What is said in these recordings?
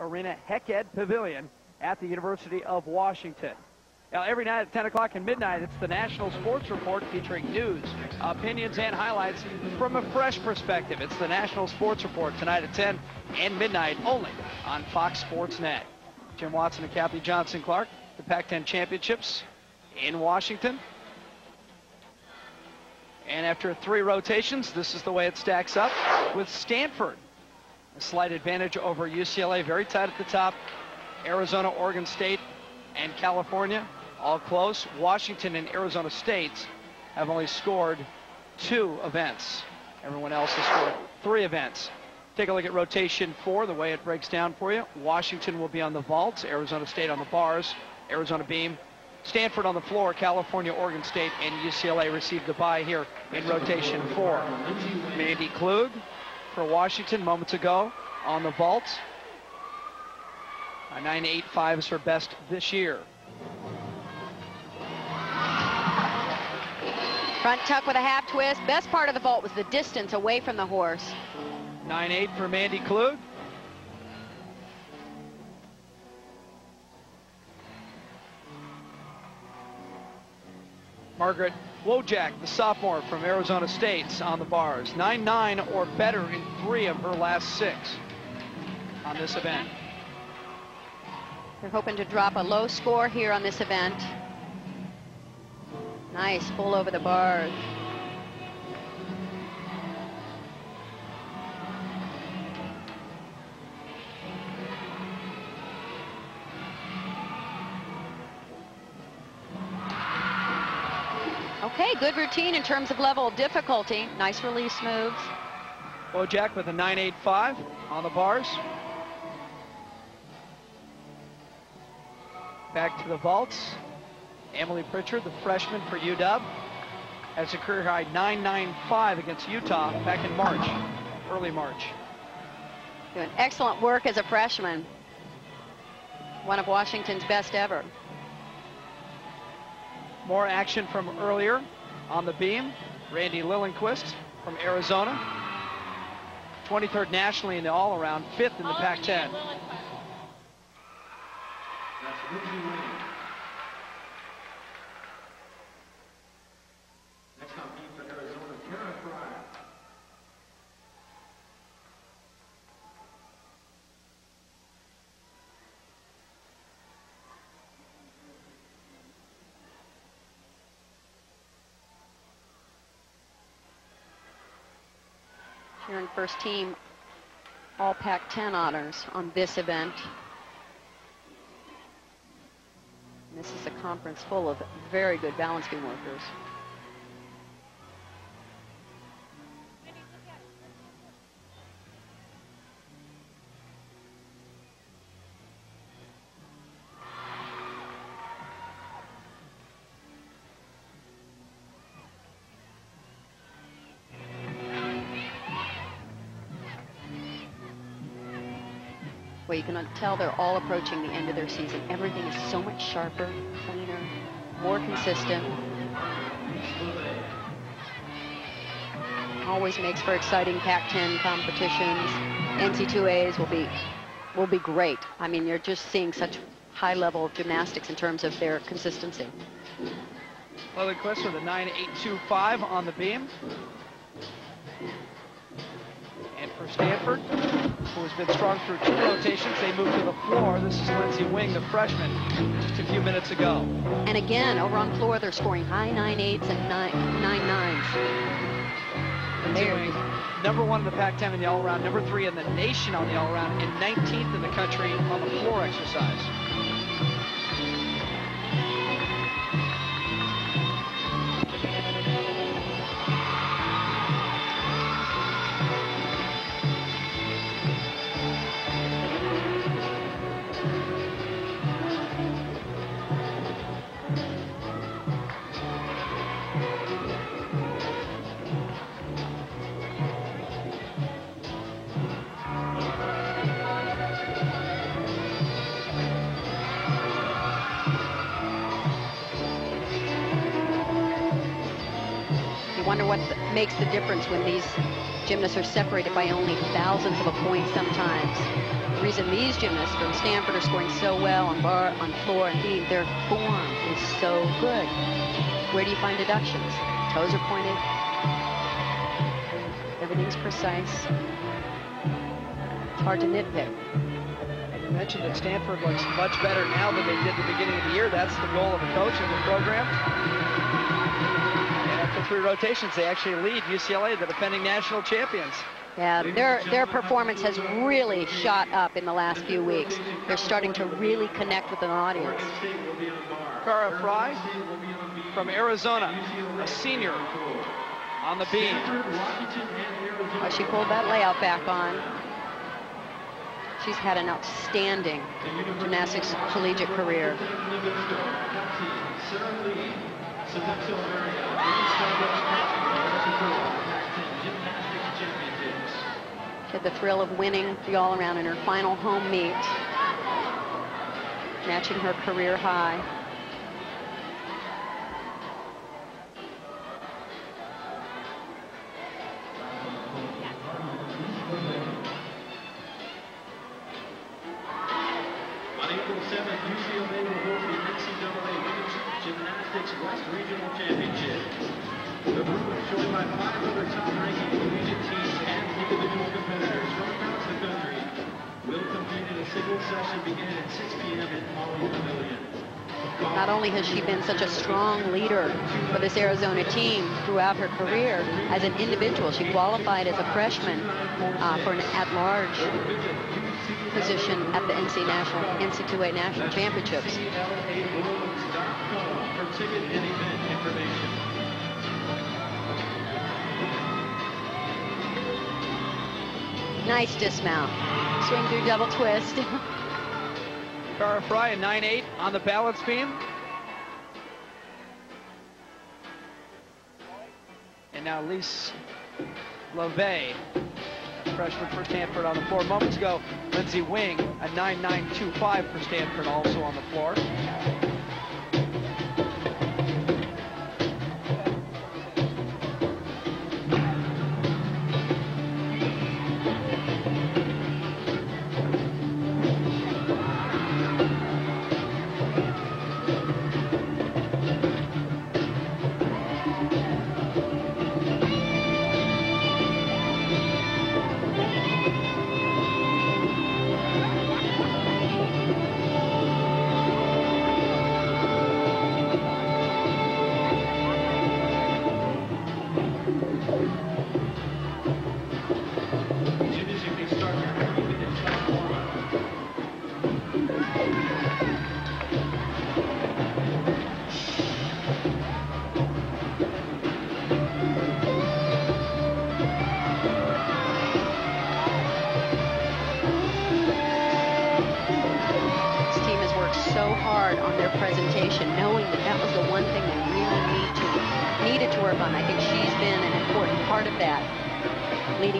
Arena Hecked Pavilion at the University of Washington. Now, every night at 10 o'clock and midnight, it's the National Sports Report featuring news, opinions, and highlights from a fresh perspective. It's the National Sports Report tonight at 10 and midnight only on Fox Sports Net. Jim Watson and Kathy Johnson-Clark, the Pac-10 Championships in Washington. And after 3 rotations, this is the way it stacks up with Stanford. A slight advantage over UCLA, very tight at the top. Arizona, Oregon State, and California, all close. Washington and Arizona State have only scored 2 events. Everyone else has scored 3 events. Take a look at rotation 4, the way it breaks down for you. Washington will be on the vaults, Arizona State on the bars, Arizona beam. Stanford on the floor, California, Oregon State, and UCLA received the bye here in rotation 4. Mandy Klug for Washington moments ago on the vaults. A 9.85 is her best this year. Front tuck with a half twist. Best part of the vault was the distance away from the horse. 9.8 for Mandy Klug. Margaret Wojak, the sophomore from Arizona State, on the bars. 9.9 or better in 3 of her last 6 on this event. They're hoping to drop a low score here on this event. Nice, full over the bars. Okay, good routine in terms of level of difficulty. Nice release moves. Wojak with a 9.85 on the bars. Back to the vaults. Emily Pritchard, the freshman for UW, has a career high 9.95 against Utah back in March, early March. Doing excellent work as a freshman. One of Washington's best ever. More action from earlier on the beam. Randy Lillenquist from Arizona. 23rd nationally in the all-around, 5th in the Pac-10. Sharon first team all Pac-10 honors on this event. And this is a conference full of very good balance beam workers. Well, you can tell they're all approaching the end of their season. Everything is so much sharper, cleaner, more consistent. Always makes for exciting Pac-10 competitions. NC2As will be great. I mean, you're just seeing such high level of gymnastics in terms of their consistency. Lillenquist with a 9.825 on the beam. And for Stanford, who has been strong through 2 rotations, they move to the floor. This is Lindsay Wing, the freshman, just a few minutes ago. And again, over on floor, they're scoring high 9.8s and 9.9s. Lindsay Wing, #1 in the Pac-10 in the all-around, #3 in the nation on the all-around, and 19th in the country on the floor exercise. Wonder what makes the difference when these gymnasts are separated by only thousands of a point sometimes. reason these gymnasts from Stanford are scoring so well on bar, on floor, and beam, their form is so good. Where do you find deductions? Toes are pointed. Everything's precise. It's hard to nitpick. You mentioned that Stanford looks much better now than they did at the beginning of the year. That's the goal of the coach and the program. And after 3 rotations, they actually lead UCLA, the defending national champions. Yeah, their performance has really shot up in the last few weeks. They're starting to really connect with an audience. Cara Fry from Arizona, a senior on the beam. Oh, she pulled that layout back on. She's had an outstanding gymnastics collegiate career. She had the thrill of winning the all-around in her final home meet, matching her career high. On April 7th, UCLA will hold the NCAA Women's Gymnastics West Regional Championships. The group is joined by 5 other top-ranking collegiate teams and individual competitors from across the country. Will compete in a single session beginning at 6 p.m. in Pauley Pavilion. Not only has she been such a strong leader for this Arizona team throughout her career, as an individual, she qualified as a freshman for an at-large position at the NCAA National Championships. For ticket and event information. Nice dismount. Swing through double twist. Cara Fry, a 9.8 on the balance beam. And now Lise LeVay, freshman for Stanford, on the floor. Moments ago, Lindsay Wing, a 9.925 for Stanford, also on the floor.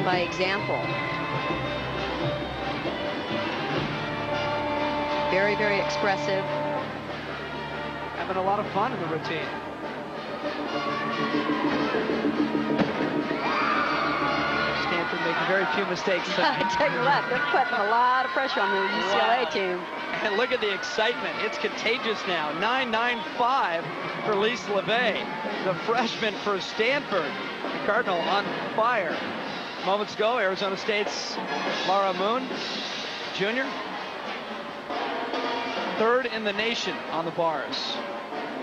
By example. Very, very expressive. Having a lot of fun in the routine. Stanford making very few mistakes. I tell you what, they're putting a lot of pressure on the UCLA team. And look at the excitement. It's contagious now. 9.95 for Lise LeVay, the freshman for Stanford. The Cardinal on fire. Moments ago, Arizona State's Laura Moon, junior, 3rd in the nation on the bars,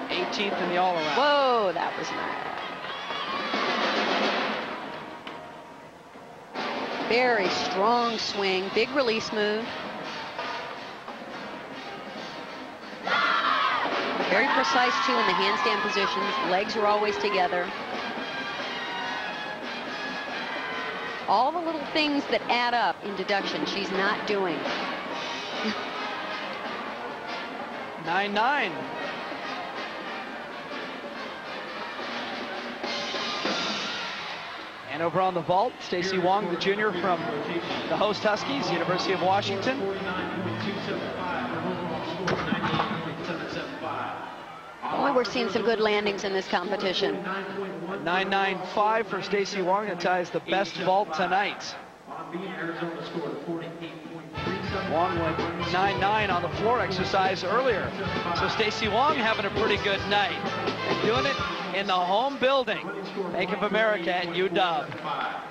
18th in the all-around. Whoa, that was nice. Very strong swing, big release move. Very precise, too, in the handstand positions. Legs are always together. All the little things that add up in deduction, she's not doing. 9.9. And over on the vault, Stacy Wong, the junior from the host Huskies, University of Washington. Boy, we're seeing some good landings in this competition. 9.95 for Stacy Wong, that ties the best vault tonight. On beam, Arizona scored 48.36. Wong went 9-9 on the floor exercise earlier. So Stacey Wong having a pretty good night and doing it in the home building. Bank of America at UW.